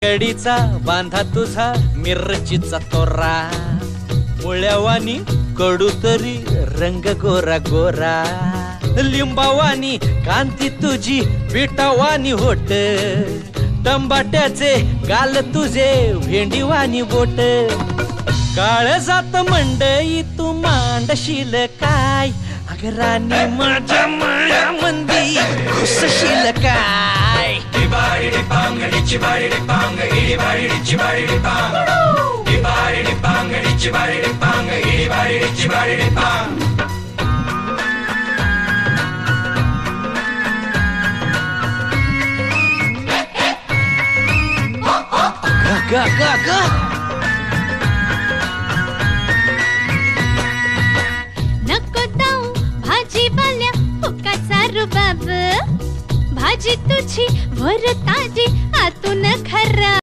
कडीचा बांधा तुझा मिरचीचा तोरा, मुळ्यावानी कडू तरी रंग गोरा गोरा, लिंबावानी कांती तुझी पिठावानी होट, टंबाट्याचे गाल तुझे भेंडीवानी बोट, काळ जात मंडई तू मांडशील काय, अगरानी माझ्या माळ्यामंदी घुसशील काय. गा गा गा नको दाऊ भाजी पाल्या फुकाचा रुबाब, भाजी तुझी वर ताजी आतून खराब.